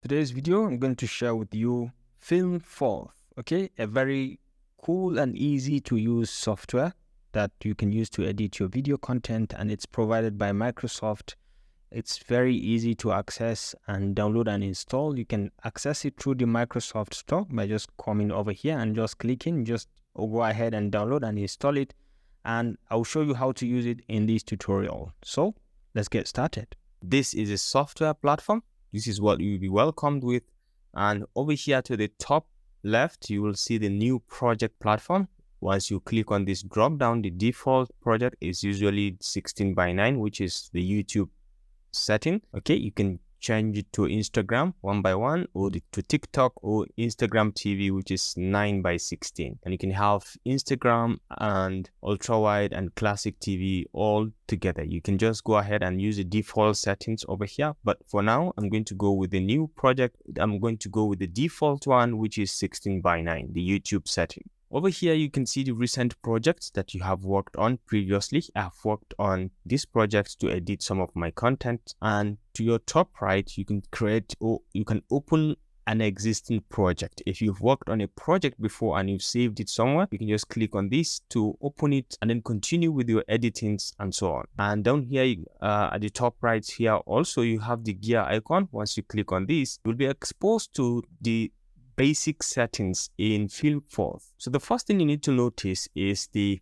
Today's video, I'm going to share with you Filmforth, okay? A very cool and easy to use software that you can use to edit your video content, and it's provided by Microsoft. It's very easy to access and download and install. You can access it through the Microsoft Store by just coming over here and just clicking. Just go ahead and download and install it, and I'll show you how to use it in this tutorial. So let's get started. This is a software platform. This is what you'll be welcomed with. And over here to the top left, you will see the new project platform. Once you click on this drop down, the default project is usually 16:9, which is the YouTube setting. Okay, you can change it to Instagram 1:1, or to TikTok or Instagram TV, which is 9:16. And you can have Instagram and ultra wide and classic TV all together. You can just go ahead and use the default settings over here. But for now, I'm going to go with the new project. I'm going to go with the default one, which is 16:9, the YouTube setting. Over here, you can see the recent projects that you have worked on previously. I've worked on this project to edit some of my content. And to your top right, you can create, or you can open an existing project. If you've worked on a project before and you've saved it somewhere, you can just click on this to open it and then continue with your editings and so on. And down here at the top right here, also you have the gear icon. Once you click on this, you'll be exposed to the basic settings in Filmforth. So the first thing you need to notice is the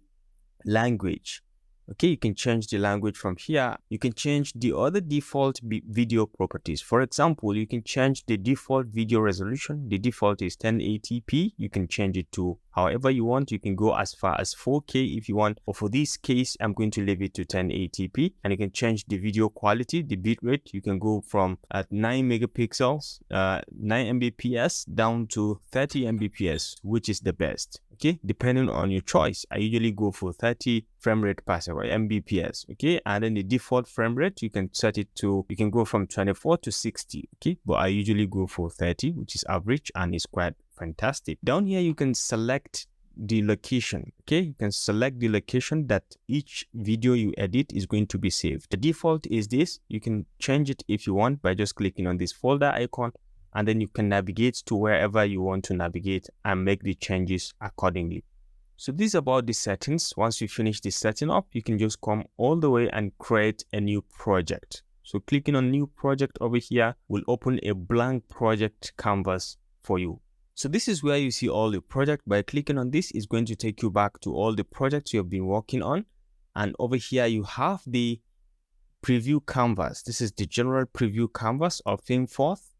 language. Okay, you can change the language from here. You can change the other default video properties. For example, you can change the default video resolution. The default is 1080p. You can change it to however you want. You can go as far as 4K if you want. But for this case, I'm going to leave it to 1080p. And you can change the video quality, the bitrate. You can go from at 9 megapixels, 9 Mbps down to 30 Mbps, which is the best. Okay, depending on your choice. I usually go for 30 frame rate per second, Mbps. Okay, and then the default frame rate, you can set it to, you can go from 24 to 60. Okay, but I usually go for 30, which is average and is quite fantastic. Down here, you can select the location. Okay, you can select the location that each video you edit is going to be saved. The default is this. You can change it if you want by just clicking on this folder icon, and then you can navigate to wherever you want to navigate and make the changes accordingly. So this is about the settings. Once you finish the setting up, you can just come all the way and create a new project. So clicking on new project over here will open a blank project canvas for you. So this is where you see all the project. By clicking on this, it's going to take you back to all the projects you have been working on. And over here, you have the preview canvas. This is the general preview canvas of Filmforth.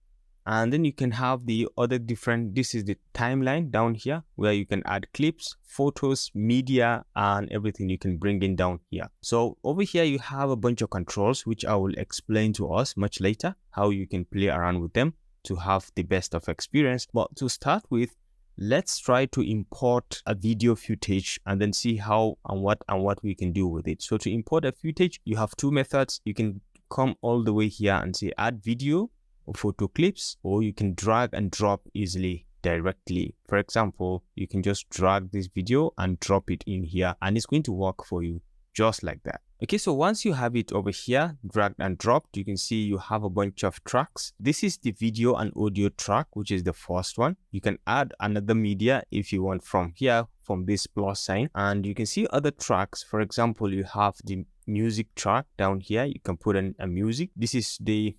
And then you can have the other different, this is the timeline down here where you can add clips, photos, media, and everything you can bring in down here. So over here, you have a bunch of controls, which I will explain to us much later, how you can play around with them to have the best of experience. But to start with, let's try to import a video footage and then see how and what we can do with it. So to import a footage, you have two methods. You can come all the way here and say add video or photo clips, or you can drag and drop easily directly. For example, you can just drag this video and drop it in here, and it's going to work for you just like that. Okay, so once you have it over here, dragged and dropped, you can see you have a bunch of tracks. This is the video and audio track, which is the first one. You can add another media if you want from here, from this plus sign, and you can see other tracks. For example, you have the music track down here. You can put in a music. This is the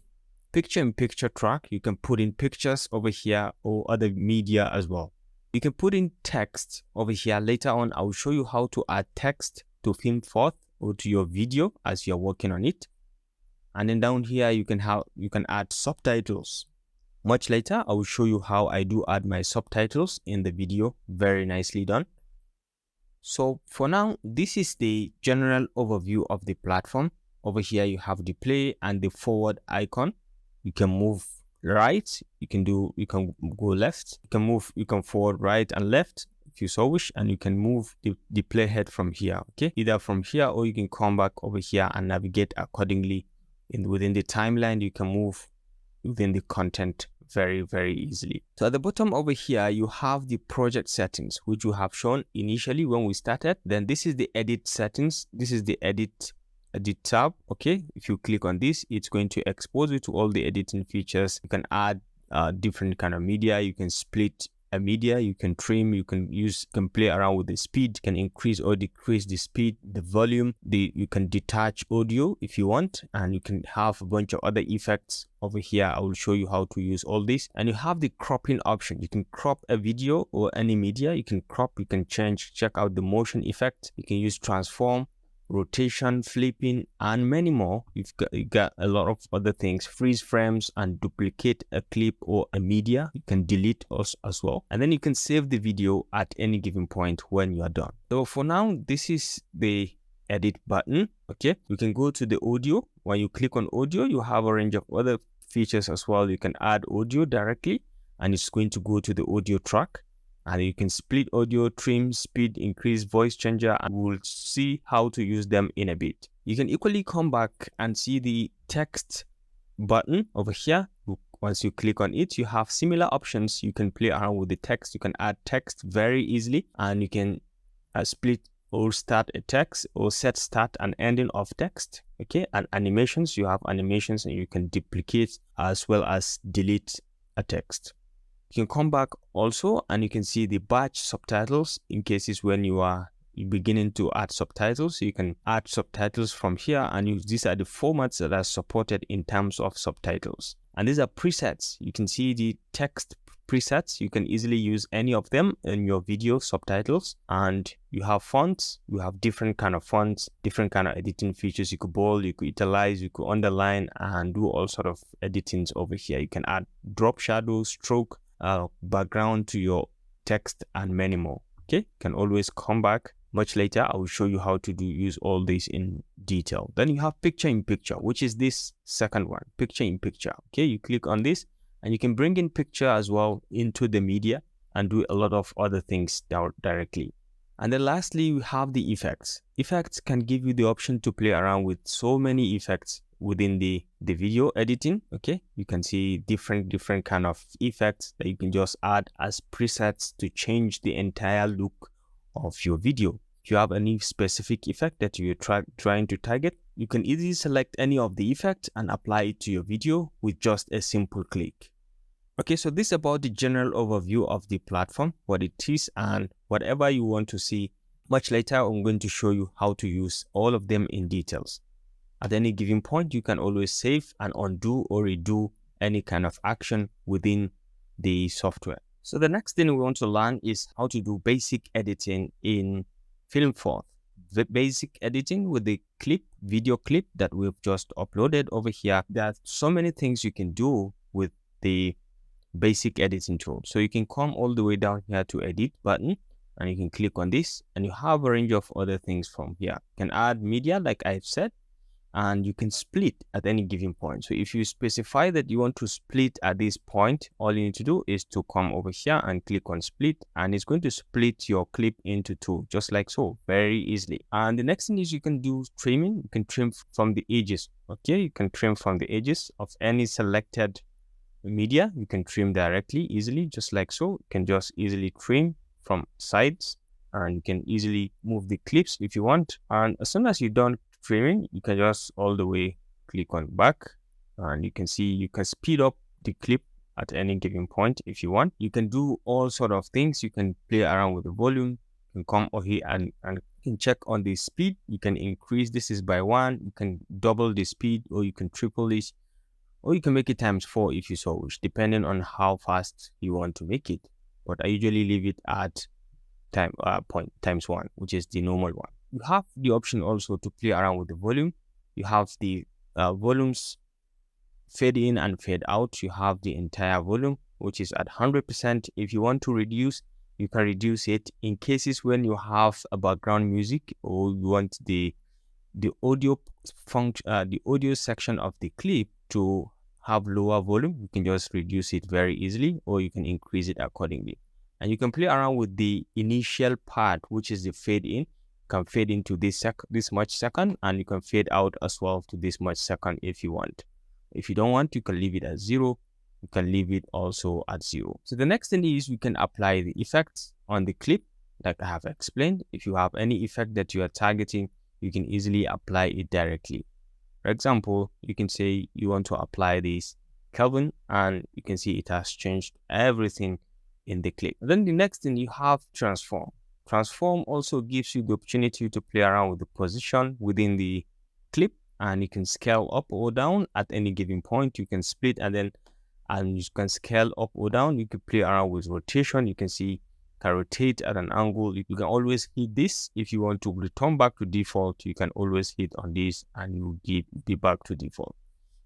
picture-in-picture track. You can put in pictures over here or other media as well. You can put in text over here. Later on, I will show you how to add text to Filmforth or to your video as you're working on it. And then down here, you can add subtitles. Much later, I will show you how I do add my subtitles in the video. Very nicely done. So for now, this is the general overview of the platform. Over here, you have the play and the forward icon. You can move right, you can go left, you can forward, right and left if you so wish, and you can move the playhead from here. Okay, either from here, or you can come back over here and navigate accordingly within the timeline. You can move within the content very, very easily. So at the bottom over here, you have the project settings, which you have shown initially when we started. Then this is the edit settings. This is the edit tab. Okay, if you click on this, it's going to expose you to all the editing features. You can add different kind of media. You can split a media, you can trim, you can play around with the speed, you can increase or decrease the speed, the volume, you can detach audio if you want, and you can have a bunch of other effects over here. I will show you how to use all this. And you have the cropping option. You can crop a video or any media. You can crop, you can change, check out the motion effect. You can use transform, rotation, flipping, and many more. You got a lot of other things, freeze frames and duplicate a clip or a media. You can delete us as well, and then you can save the video at any given point when you are done. So for now, this is the edit button. Okay, you can go to the audio. When you click on audio, you have a range of other features as well. You can add audio directly, and it's going to go to the audio track. And you can split audio, trim, speed, increase, voice changer, and we'll see how to use them in a bit. You can equally come back and see the text button over here. Once you click on it, you have similar options. You can play around with the text. You can add text very easily, and you can split or start a text or set start and ending of text. Okay, and animations, you have animations, and you can duplicate as well as delete a text. You can come back also, and you can see the batch subtitles in cases when you're beginning to add subtitles. You can add subtitles from here, and these are the formats that are supported in terms of subtitles. And these are presets. You can see the text presets. You can easily use any of them in your video subtitles. And you have fonts. You have different kind of fonts, different kind of editing features. You could bold, you could italize, you could underline, and do all sort of editings over here. You can add drop shadow, stroke, background to your text, and many more. Okay, you can always come back much later. I will show you how to use all this in detail. Then you have picture in picture, which is this second one, picture in picture. Okay, you click on this, and you can bring in picture as well into the media and do a lot of other things directly. And then lastly, we have the effects. Effects can give you the option to play around with so many effects within the video editing. Okay, you can see different kind of effects that you can just add as presets to change the entire look of your video. If you have any specific effect that you're trying to target, you can easily select any of the effects and apply it to your video with just a simple click. Okay, so this is about the general overview of the platform, what it is, and whatever you want to see. Much later, I'm going to show you how to use all of them in details. At any given point, you can always save and undo or redo any kind of action within the software. So the next thing we want to learn is how to do basic editing in Filmforth. The basic editing with the video clip that we've just uploaded over here. There are so many things you can do with the basic editing tool. So you can come all the way down here to edit button, and you can click on this, and you have a range of other things from here. You can add media, like I've said, and you can split at any given point. So if you specify that you want to split at this point, all you need to do is to come over here and click on split, and it's going to split your clip into two, just like so, very easily. And the next thing is you can do trimming. You can trim from the edges. Okay, you can trim from the edges of any selected media. You can trim directly, easily, just like so. You can just easily trim from sides, and you can easily move the clips if you want. And as soon as you're done trimming, you can just all the way click on back, and you can see you can speed up the clip at any given point if you want. You can do all sort of things. You can play around with the volume. You can come over here and you can check on the speed. You can increase, this is by 1. You can double the speed, or you can triple this, or you can make it times 4 if you so wish, depending on how fast you want to make it. But I usually leave it at times 1, which is the normal one. You have the option also to play around with the volume. You have the volumes fade in and fade out. You have the entire volume, which is at 100%. If you want to reduce, you can reduce it in cases when you have a background music, or you want the audio function, the audio section of the clip to have lower volume. You can just reduce it very easily, or you can increase it accordingly. And you can play around with the initial part, which is the fade in. Can fade into this much second, and you can fade out as well to this much second if you want. If you don't want, you can leave it at 0. You can leave it also at 0. So the next thing is we can apply the effects on the clip, like I have explained. If you have any effect that you are targeting, you can easily apply it directly. For example, you can say you want to apply this Kelvin, and you can see it has changed everything in the clip. And then the next thing, you have transform. Transform also gives you the opportunity to play around with the position within the clip, and you can scale up or down at any given point. You can split and you can scale up or down. You can play around with rotation. You can see can rotate at an angle. You can always hit this. If you want to return back to default, you can always hit on this and you be back to default.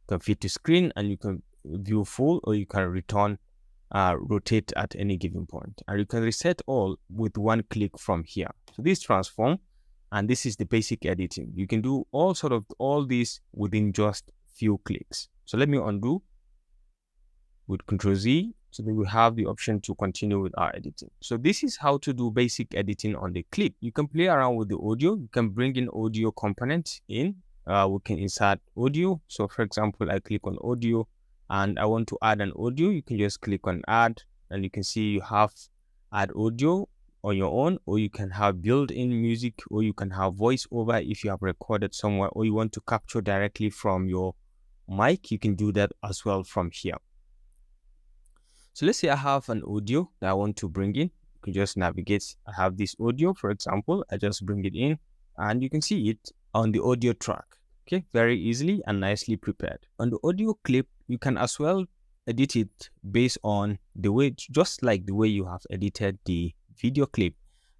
You can fit to screen and you can view full, or you can return rotate at any given point, and you can reset all with one click from here. So this transform, and this is the basic editing. You can do all this within just few clicks. So let me undo with Ctrl Z, so that we have the option to continue with our editing. So this is how to do basic editing on the clip. You can play around with the audio. You can bring in audio components in. We can insert audio. So for example, I click on audio and I want to add an audio. You can just click on add, and you can see you have add audio on your own, or you can have built-in music, or you can have voiceover if you have recorded somewhere, or you want to capture directly from your mic. You can do that as well from here. So let's say I have an audio that I want to bring in. You can just navigate. I have this audio, for example. I just bring it in and you can see it on the audio track. Okay, very easily and nicely prepared. On the audio clip, you can as well edit it based on the way, just like the way you have edited the video clip.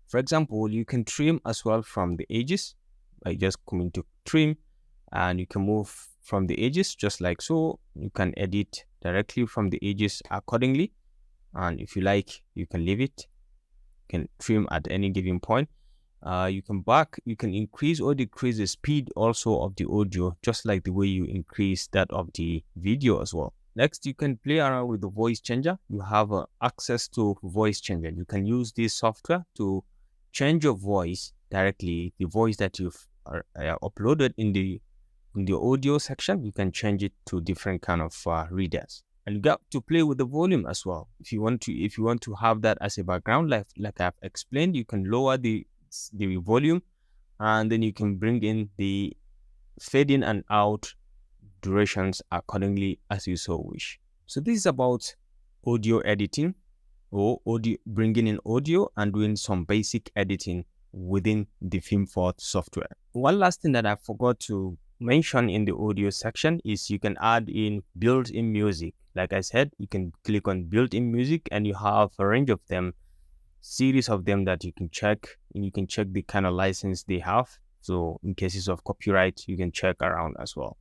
For example, you can trim as well from the edges by just coming to trim, and you can move from the edges just like so. You can edit directly from the edges accordingly, and if you like, you can leave it. You can trim at any given point. You can increase or decrease the speed also of the audio, just like the way you increase that of the video as well. Next, you can play around with the voice changer. You have access to voice changer. You can use this software to change your voice directly. The voice that you've uploaded in the audio section, you can change it to different kind of readers. And you got to play with the volume as well. If you want to have that as a background, like I've explained, you can lower the volume, and then you can bring in the fade in and out durations accordingly as you so wish. So this is about audio editing, or audio, bringing in audio and doing some basic editing within the Filmforth software. One last thing that I forgot to mention in the audio section is you can add in built-in music. Like I said, you can click on built-in music and you have a range of them, series of them that you can check, and you can check the kind of license they have. So in cases of copyright, you can check around as well.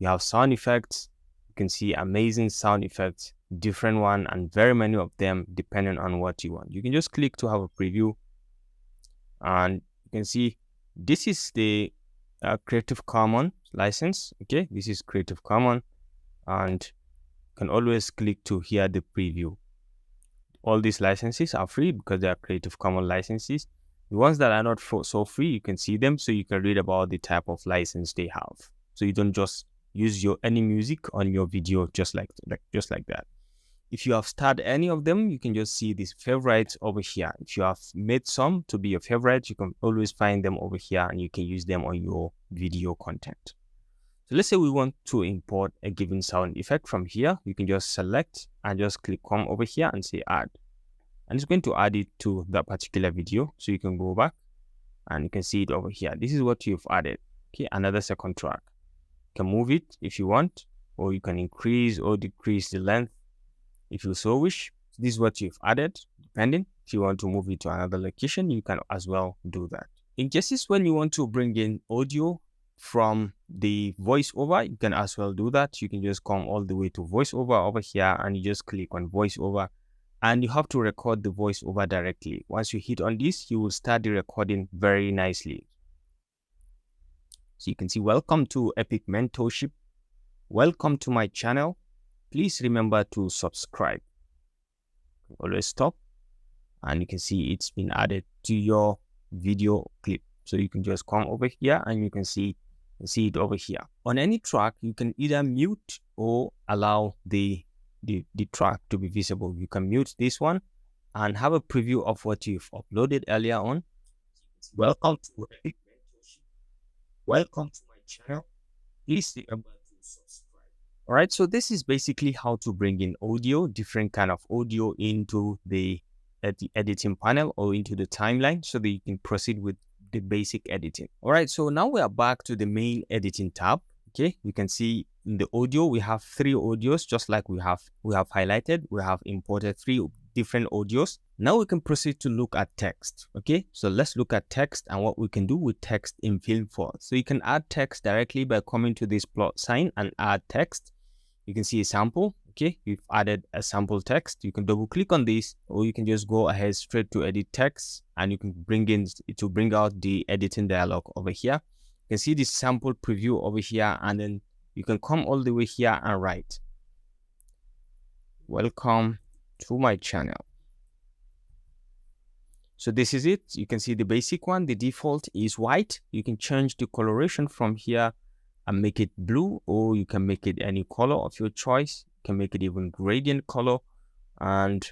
You have sound effects. You can see amazing sound effects, different one, and very many of them depending on what you want. You can just click to have a preview, and you can see this is the Creative Commons license. Okay, this is Creative Commons, and you can always click to hear the preview. All these licenses are free because they are Creative Commons licenses. The ones that are not so free, you can see them, so you can read about the type of license they have. So you don't just use any music on your video just like that. If you have started any of them, you can just see these favorites over here. If you have made some to be your favorite, you can always find them over here and you can use them on your video content. So let's say we want to import a given sound effect from here. You can just select and just click come over here and say add. And it's going to add it to that particular video. So you can go back and you can see it over here. This is what you've added. Okay, another second track. You can move it if you want, or you can increase or decrease the length if you so wish. This is what you've added, depending. If you want to move it to another location, you can as well do that. In cases when you want to bring in audio from the voiceover, you can as well do that. You can just come all the way to voiceover over here and you just click on voiceover, and you have to record the voiceover directly. Once you hit on this, you will start the recording very nicely. So you can see, welcome to Epic Mentorship. Welcome to my channel. Please remember to subscribe. Always stop, and you can see it's been added to your video clip. So you can just come over here and you can see it over here. On any track, you can either mute or allow the track to be visible. You can mute this one and have a preview of what you've uploaded earlier on. Welcome to Epic Mentorship. Welcome to my channel. Please remember to subscribe. All right, so this is basically how to bring in audio, different kind of audio into the editing panel or into the timeline so that you can proceed with the basic editing. All right, so now we are back to the main editing tab. Okay, you can see in the audio, we have 3 audios, just like we have highlighted. We have imported 3 different audios. Now we can proceed to look at text. Okay, so let's look at text and what we can do with text in Filmforth. So you can add text directly by coming to this plot sign and add text. You can see a sample. Okay, we've added a sample text. You can double click on this, or you can just go ahead straight to edit text, and you can bring out the editing dialog over here. You can see this sample preview over here, and then you can come all the way here and write, "Welcome to my channel." So this is it. You can see the basic one. The default is white. You can change the coloration from here and make it blue, or you can make it any color of your choice. You can make it even gradient color, and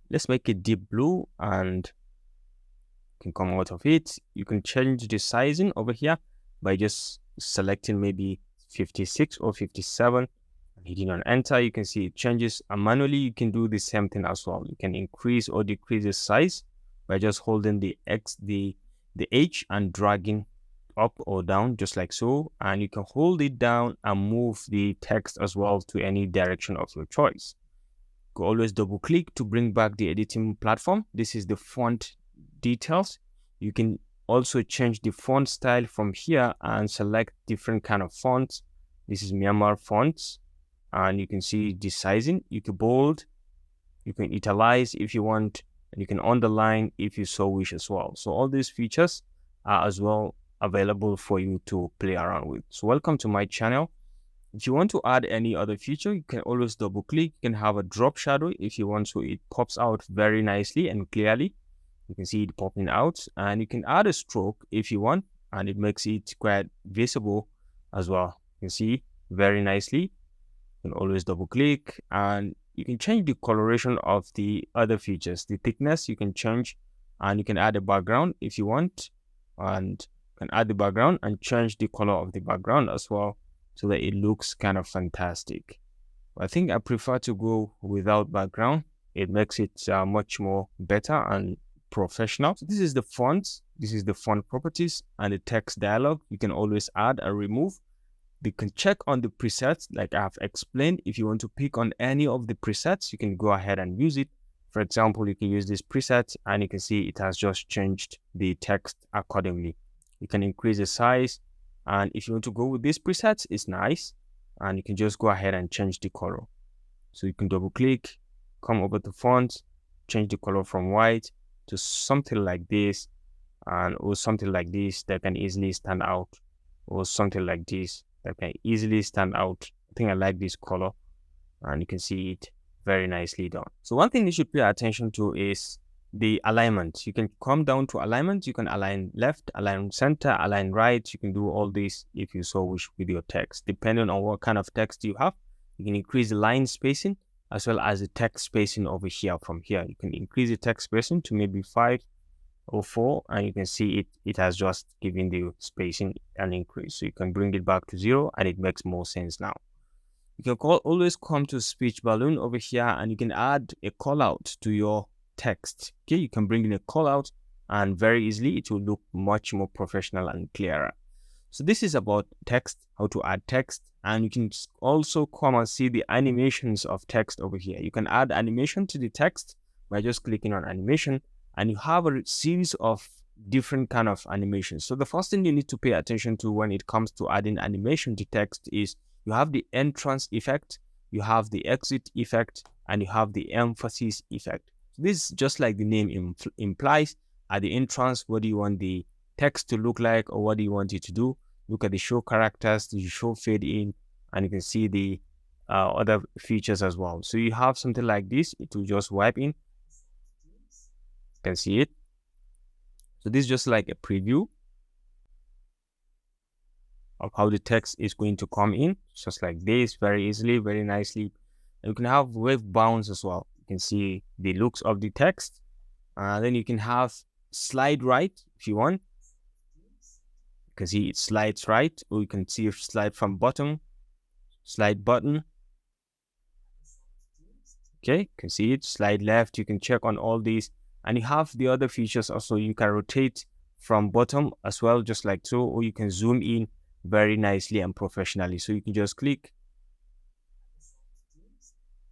let's make it deep blue, and you can come out of it. You can change the sizing over here by just selecting maybe 56 or 57 and hitting on enter. You can see it changes, and manually you can do the same thing as well. You can increase or decrease the size by just holding the H and dragging up or down, just like so, and you can hold it down and move the text as well to any direction of your choice. You can always double click to bring back the editing platform. This is the font details. You can also change the font style from here and select different kind of fonts. This is Myanmar fonts, and you can see the sizing. You can bold, you can italize if you want, and you can underline if you so wish as well. So all these features are as well available for you to play around with. So welcome to my channel. If you want to add any other feature, you can always double click. You can have a drop shadow if you want to. It pops out very nicely and clearly. You can see it popping out, and you can add a stroke if you want, and it makes it quite visible as well. You can see very nicely. You can always double click, and you can change the coloration of the other features. The thickness you can change, and you can add a background if you want, and can add the background and change the color of the background as well so that it looks kind of fantastic. I think I prefer to go without background. It makes it much more better and professional. So this is the fonts. This is the font properties and the text dialog. You can always add and remove. You can check on the presets like I've explained. If you want to pick on any of the presets, you can go ahead and use it. For example, you can use this preset, and you can see it has just changed the text accordingly. You can increase the size, and if you want to go with this preset, it's nice, and you can just go ahead and change the color. So you can double click, come over to font, change the color from white to something like this, or something like this that can easily stand out, or something like this that can easily stand out. I think I like this color, and you can see it very nicely done. So one thing you should pay attention to is the alignment. You can come down to alignment. You can align left, align center, align right. You can do all this if you so wish with your text. Depending on what kind of text you have, you can increase the line spacing as well as the text spacing over here. From here, you can increase the text spacing to maybe 5 or 4, and you can see it has just given the spacing an increase. So you can bring it back to 0, and it makes more sense now. You can always come to speech balloon over here, and you can add a call out to your text. Okay, you can bring in a call out, and very easily it will look much more professional and clearer. So this is about text, how to add text, and you can also come and see the animations of text over here. You can add animation to the text by just clicking on animation, and you have a series of different kind of animations. So the first thing you need to pay attention to when it comes to adding animation to text is you have the entrance effect, you have the exit effect, and you have the emphasis effect. This is just like the name implies. At the entrance, what do you want the text to look like, or what do you want it to do? Look at the show characters, the show fade in, and you can see the other features as well. So you have something like this, it will just wipe in. You can see it. So this is just like a preview of how the text is going to come in, just like this, very easily, very nicely. And you can have wave bounds as well. You can see the looks of the text. Then you can have slide right if you want. You can see it slides right, or you can see it slide from bottom slide button. Okay, you can see it, slide left, you can check on all these, and you have the other features also. You can rotate from bottom as well, just like so, or you can zoom in very nicely and professionally. So you can just click.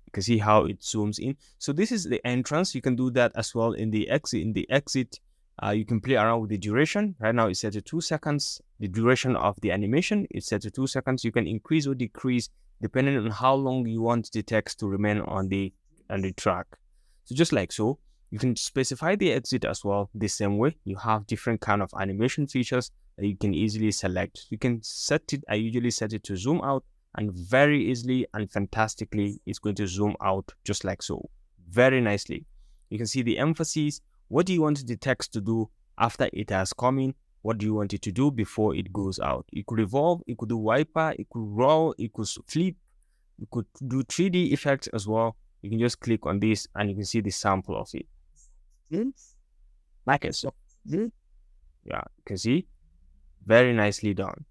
You can see how it zooms in. So this is the entrance. You can do that as well in the exit. In the exit, you can play around with the duration. Right now it's set to 2 seconds. The duration of the animation is set to 2 seconds. You can increase or decrease depending on how long you want the text to remain on the track. So just like so, you can specify the exit as well the same way. You have different kind of animation features that you can easily select. You can set it, I usually set it to zoom out, and very easily and fantastically it's going to zoom out just like so, very nicely. You can see the emphasis. What do you want the text to do after it has come in? What do you want it to do before it goes out? It could revolve, it could do wiper, it could roll, it could flip, you could do 3D effects as well. You can just click on this and you can see the sample of it. Like so. Yeah, you can see, very nicely done.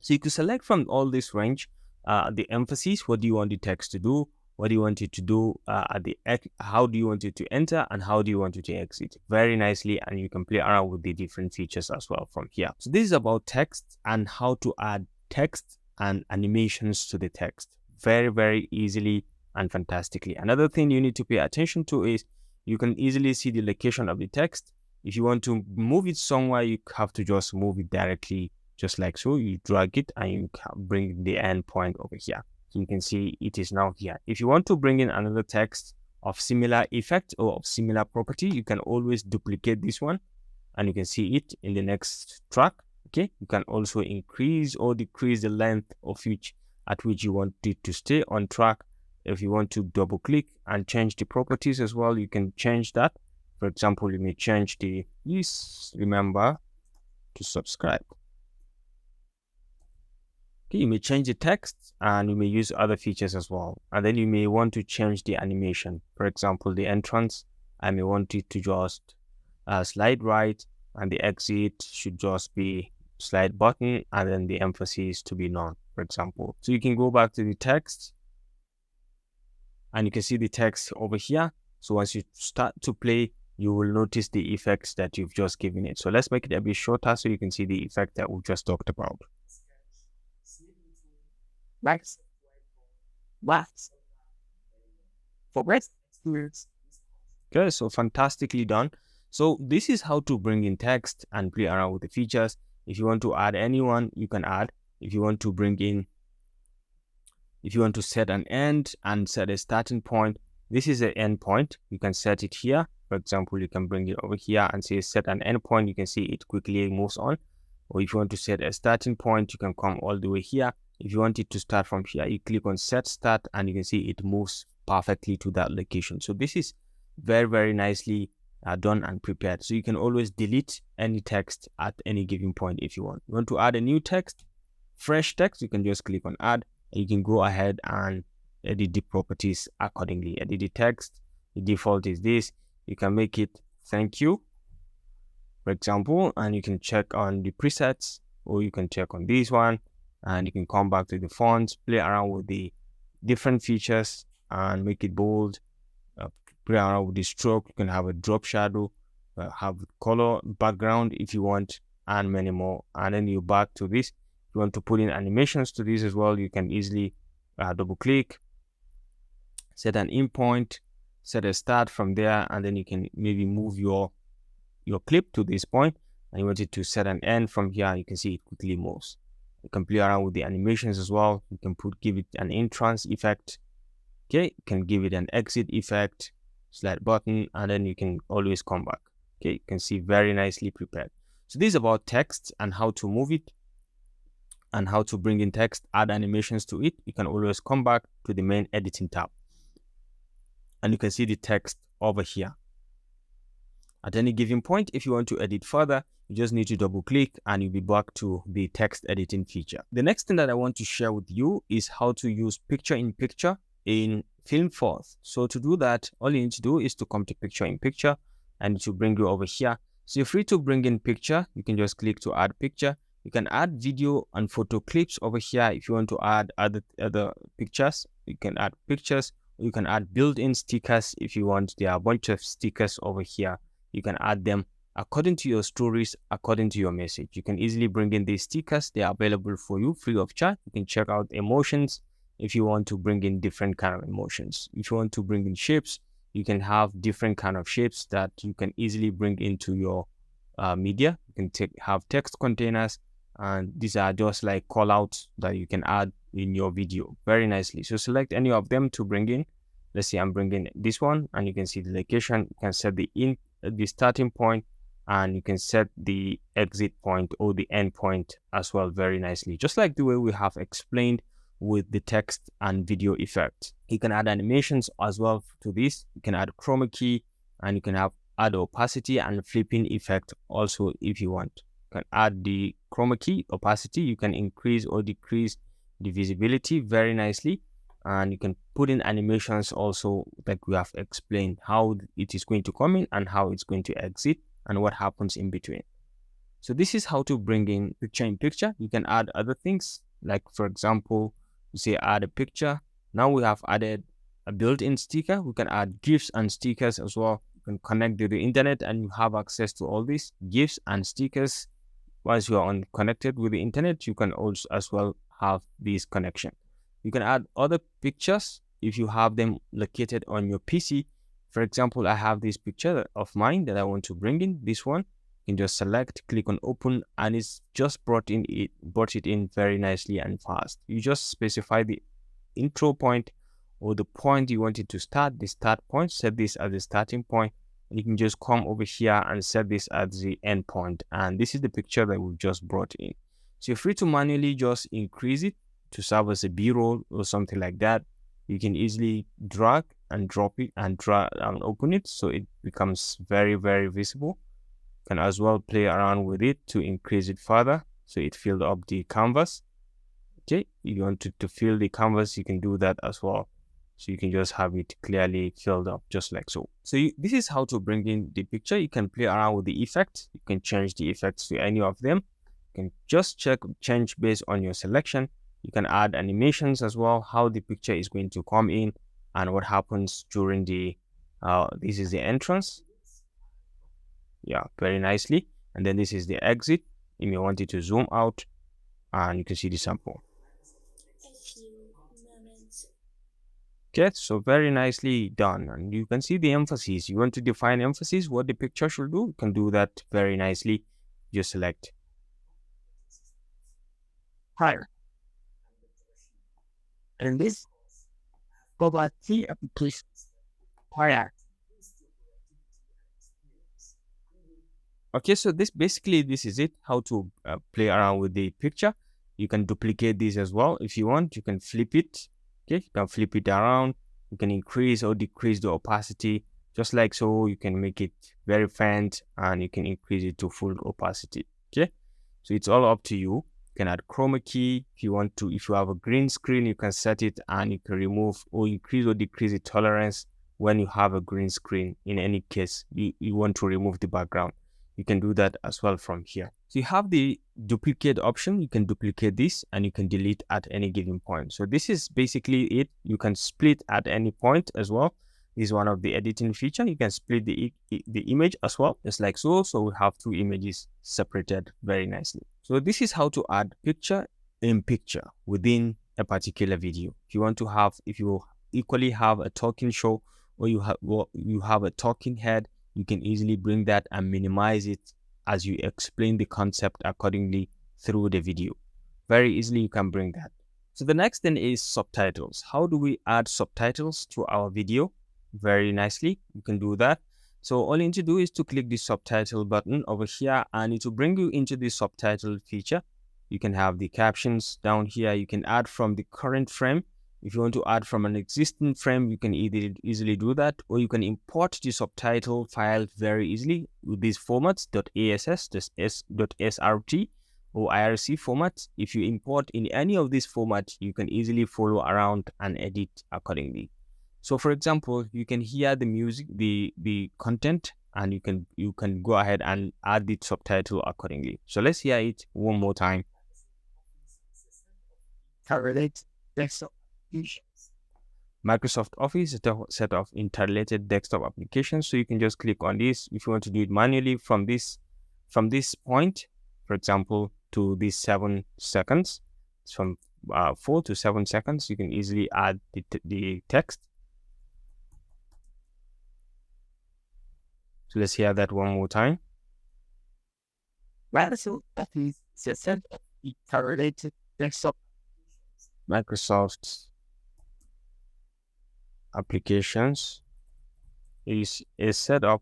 So you can select from all this range, the emphasis. What do you want the text to do? What do you want it to do how do you want it to enter, and how do you want it to exit? Very nicely, and you can play around with the different features as well from here. So this is about text and how to add text and animations to the text very, very easily and fantastically. Another thing you need to pay attention to is you can easily see the location of the text. If you want to move it somewhere, you have to just move it directly, just like so. You drag it and you bring the end point over here. So you can see it is now here. If you want to bring in another text of similar effect or of similar property, you can always duplicate this one and you can see it in the next track. Okay, you can also increase or decrease the length of at which you want it to stay on track. If you want to double click and change the properties as well, you can change that. For example, you may change please remember to subscribe. Okay, you may change the text and you may use other features as well. And then you may want to change the animation. For example, the entrance, I may want it to just slide right, and the exit should just be slide button, and then the emphasis to be none, for example. So you can go back to the text and you can see the text over here. So once you start to play, you will notice the effects that you've just given it. So let's make it a bit shorter so you can see the effect that we just talked about. Okay, so fantastically done. So this is how to bring in text and play around with the features. If you want to add anyone, you can add. If you want to bring in, if you want to set an end and set a starting point, this is an end point. You can set it here. For example, you can bring it over here and say set an end point. You can see it quickly moves on. Or if you want to set a starting point, you can come all the way here. If you want it to start from here, you click on set start and you can see it moves perfectly to that location. So this is very, very nicely done and prepared. So you can always delete any text at any given point if you want. You want to add a new text, fresh text, you can just click on add and you can go ahead and edit the properties accordingly. Edit the text. The default is this. You can make it thank you, for example, and you can check on the presets, or you can check on this one and you can come back to the fonts, play around with the different features and make it bold, play around with the stroke. You can have a drop shadow, have color background if you want, and many more. And then you back to this. If you want to put in animations to this as well, you can easily double click, set an in point, set a start from there, and then you can maybe move your clip to this point, and you want it to set an end from here. You can see it quickly moves. You can play around with the animations as well. You can give it an entrance effect. Okay, you can give it an exit effect, slide button, and then you can always come back. Okay, you can see very nicely prepared. So this is about text and how to move it and how to bring in text, add animations to it. You can always come back to the main editing tab and you can see the text over here. At any given point, if you want to edit further, you just need to double click and you'll be back to the text editing feature. The next thing that I want to share with you is how to use picture-in-picture in Filmforth. So to do that, all you need to do is to come to picture-in-picture and it will bring you over here. So you're free to bring in picture. You can just click to add picture. You can add video and photo clips over here. If you want to add other pictures, you can add pictures. You can add built-in stickers if you want. There are a bunch of stickers over here. You can add them according to your stories, according to your message. You can easily bring in these stickers. They are available for you free of charge. You can check out emotions if you want to bring in different kind of emotions. If you want to bring in shapes, you can have different kind of shapes that you can easily bring into your media. You can have text containers, and these are just like call outs that you can add in your video very nicely. So select any of them to bring in. Let's say I'm bringing this one, and you can see the location. You can set the starting point, and you can set the exit point or the end point as well very nicely, just like the way we have explained with the text and video effect. You can add animations as well to this. You can add chroma key, and you can add opacity and flipping effect also if you want. You can add the chroma key opacity. You can increase or decrease the visibility very nicely, and you can put in animations also, like we have explained how it is going to come in and how it's going to exit and what happens in between. So this is how to bring in picture in picture. You can add other things, like for example, you say add a picture. Now we have added a built-in sticker. We can add GIFs and stickers as well. You can connect to the internet and you have access to all these GIFs and stickers. Once you are connected with the internet, you can also as well have this connection. You can add other pictures if you have them located on your PC. For example, I have this picture of mine that I want to bring in. This one, you can just select, click on open, and it's just brought it in very nicely and fast. You just specify the intro point or the point you want it to start, the start point. Set this as the starting point, and you can just come over here and set this as the end point. And this is the picture that we've just brought in. So you're free to manually just increase it to serve as a B-roll or something like that. You can easily drag and drop it and drag and open it so it becomes very, very visible. You can as well play around with it to increase it further so it fills up the canvas. Okay, if you want to fill the canvas, you can do that as well. So you can just have it clearly filled up just like so. So this is how to bring in the picture. You can play around with the effects. You can change the effects to any of them. You can just change based on your selection. You can add animations as well, how the picture is going to come in and what happens during the, this is the entrance. Yeah, very nicely. And then this is the exit. You may want it to zoom out and you can see the sample. Okay, so very nicely done. And you can see the emphasis. You want to define emphasis, what the picture should do. You can do that very nicely. Just select higher. And this property please higher. Okay, so this is it, how to play around with the picture. You can duplicate this as well if you want. You can flip it. Okay, you can flip it around. You can increase or decrease the opacity just like so. You can make it very faint and you can increase it to full opacity. Okay, so it's all up to you. You can add chroma key if you want to. If you have a green screen, you can set it and you can remove or increase or decrease the tolerance when you have a green screen. In any case, you want to remove the background, you can do that as well from here. So you have the duplicate option. You can duplicate this and you can delete at any given point. So this is basically it. You can split at any point as well. This is one of the editing feature. You can split the image as well, just like so. So we have two images separated very nicely. So this is how to add picture in picture within a particular video. If you want to have, if you equally have a talking show or you have a talking head, you can easily bring that and minimize it as you explain the concept accordingly through the video. Very easily you can bring that. So the next thing is subtitles. How do we add subtitles to our video? Very nicely, you can do that. So all you need to do is to click the subtitle button over here and it will bring you into the subtitle feature. You can have the captions down here. You can add from the current frame. If you want to add from an existing frame, you can either easily do that, or you can import the subtitle file very easily with these formats, .ass, .srt, or IRC formats. If you import in any of these formats, you can easily follow around and edit accordingly. So for example, you can hear the music, the content and you can go ahead and add the subtitle accordingly. So let's hear it one more time. Microsoft Office is a set of interrelated desktop applications. So you can just click on this if you want to do it manually from this point, for example, to these 7 seconds. It's from 4 to 7 seconds. You can easily add the text. So let's hear that one more time. Microsoft Office is a set of interrelated desktop Microsoft applications is a set of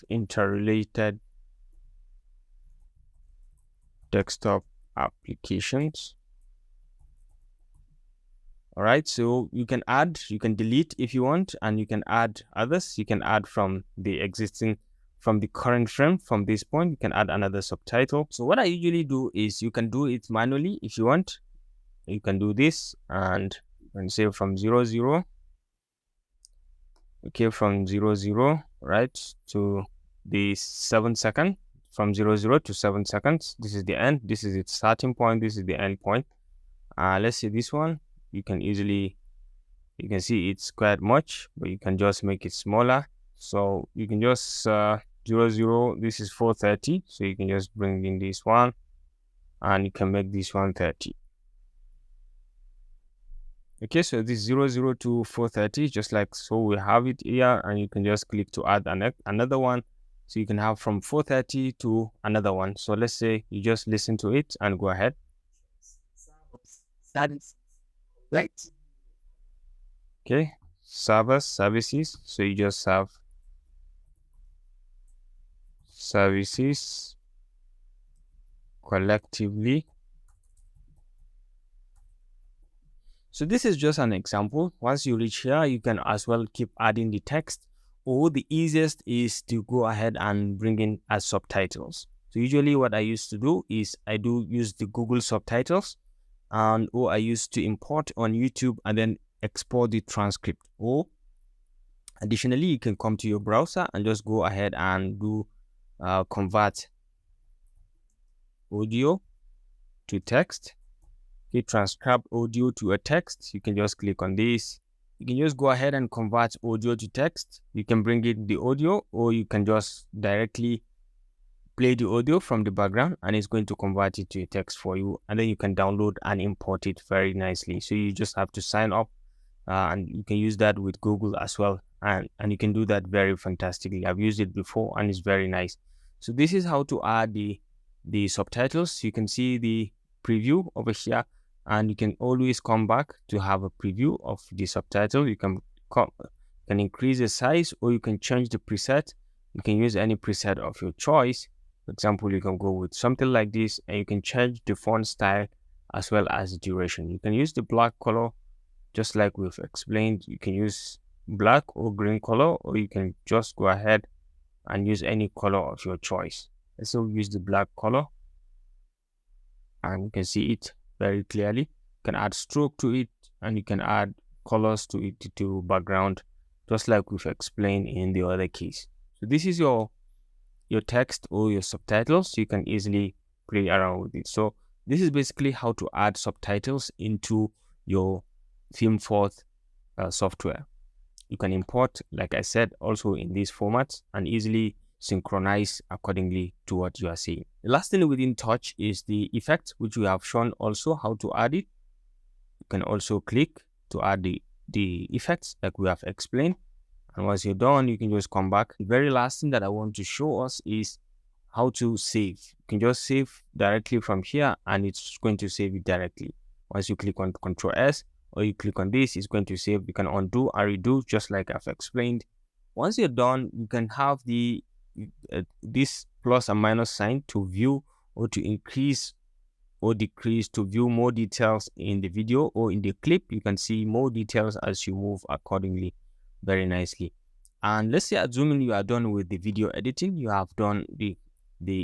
interrelated desktop applications. All right, so you can delete if you want, and you can add others. You can add from the current frame. From this point, you can add another subtitle. So what I usually do is, you can do it manually if you want. You can do this, and you can say from 00. Okay, from 00, right, to the 7 second. From 00 to 7 seconds. This is the end. This is its starting point. This is the end point. Let's see this one. You can see it's quite much, but you can just make it smaller. So you can just 00. This is 430. So you can just bring in this one, and you can make this one 30. Okay, so this 00 to 430, just like so, we have it here, and you can just click to add another one. So you can have from 430 to another one. So let's say you just listen to it and go ahead. Right. Okay, services. So you just have services collectively. So this is just an example. Once you reach here, you can as well keep adding the text, or the easiest is to go ahead and bring in as subtitles. So usually what I used to do is I do use the Google subtitles, or I used to import on YouTube and then export the transcript. Or additionally, you can come to your browser and just go ahead and do convert audio to text. Okay, transcribe audio to a text. You can just click on this. You can just go ahead and convert audio to text. You can bring in the audio, or you can just directly play the audio from the background, and it's going to convert it to a text for you, and then you can download and import it very nicely. So you just have to sign up, and you can use that with Google as well, and you can do that very fantastically. I've used it before, and it's very nice. So this is how to add the subtitles. You can see the preview over here, and you can always come back to have a preview of the subtitle. You can increase the size, or you can change the preset. You can use any preset of your choice. For example, you can go with something like this, and you can change the font style as well as the duration. You can use the black color, just like we've explained. You can use black or green color, or you can just go ahead and use any color of your choice. Let's so use the black color, and you can see it very clearly. You can add stroke to it, and you can add colors to it, to background, just like we've explained in the other case. So this is your text or your subtitles. You can easily play around with it. So this is basically how to add subtitles into your Filmforth software. You can import, like I said, also in these formats, and easily synchronize accordingly to what you are seeing. The last thing we didn't touch is the effect, which we have shown also how to add it. You can also click to add the effects like we have explained. And once you're done, you can just come back. The very last thing that I want to show us is how to save. You can just save directly from here, and it's going to save it directly. Once you click on Ctrl S, or you click on this, it's going to save. You can undo and redo, just like I've explained. Once you're done, you can have this plus and minus sign to view, or to increase or decrease, to view more details in the video or in the clip. You can see more details as you move accordingly very nicely. And let's say, assuming you are done with the video editing, you have done the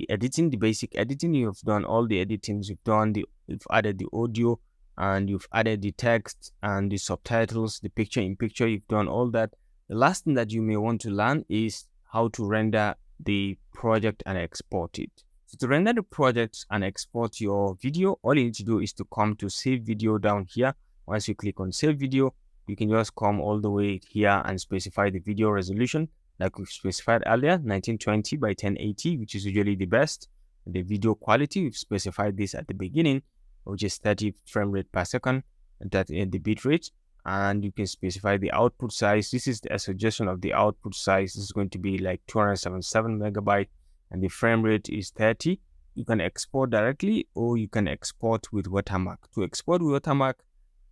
editing, the basic editing, you have done all the editings, you've added the audio, and you've added the text and the subtitles, the picture in picture, you've done all that. The last thing that you may want to learn is how to render the project and export it. So to render the project and export your video, all you need to do is to come to save video down here. Once you click on save video, you can just come all the way here and specify the video resolution like we've specified earlier, 1920 by 1080, which is usually the best. The video quality, we've specified this at the beginning, which is 30 frame rate per second, that in the bit rate. And you can specify the output size. This is a suggestion of the output size. This is going to be like 277 megabyte, and the frame rate is 30. You can export directly, or you can export with watermark. To export with watermark,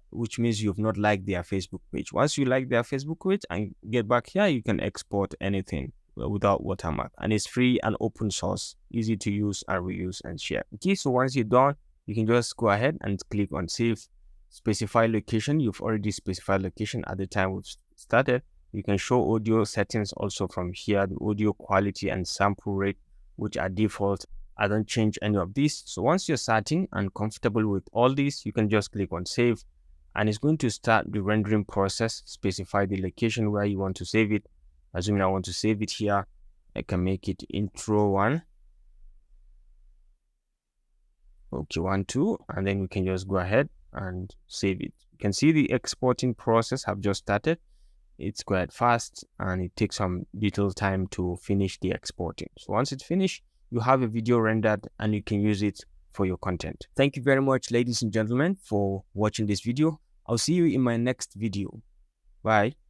which means you've not liked their Facebook page. Once you like their Facebook page and get back here, you can export anything without watermark, and it's free and open source, easy to use and reuse and share. Okay, so once you're done, you can just go ahead and click on save. Specify location. You've already specified location at the time we've started. You can show audio settings also from here, the audio quality and sample rate, which are default. I don't change any of these. So once you're starting and comfortable with all these, you can just click on save, and it's going to start the rendering process. Specify the location where you want to save it. Assuming I want to save it here, I can make it intro 1. Okay, 1, 2, and then we can just go ahead and save it. You can see the exporting process have just started. It's quite fast, and it takes some little time to finish the exporting. So once it's finished, you have a video rendered and you can use it for your content. Thank you very much, ladies and gentlemen, for watching this video. I'll see you in my next video. Bye.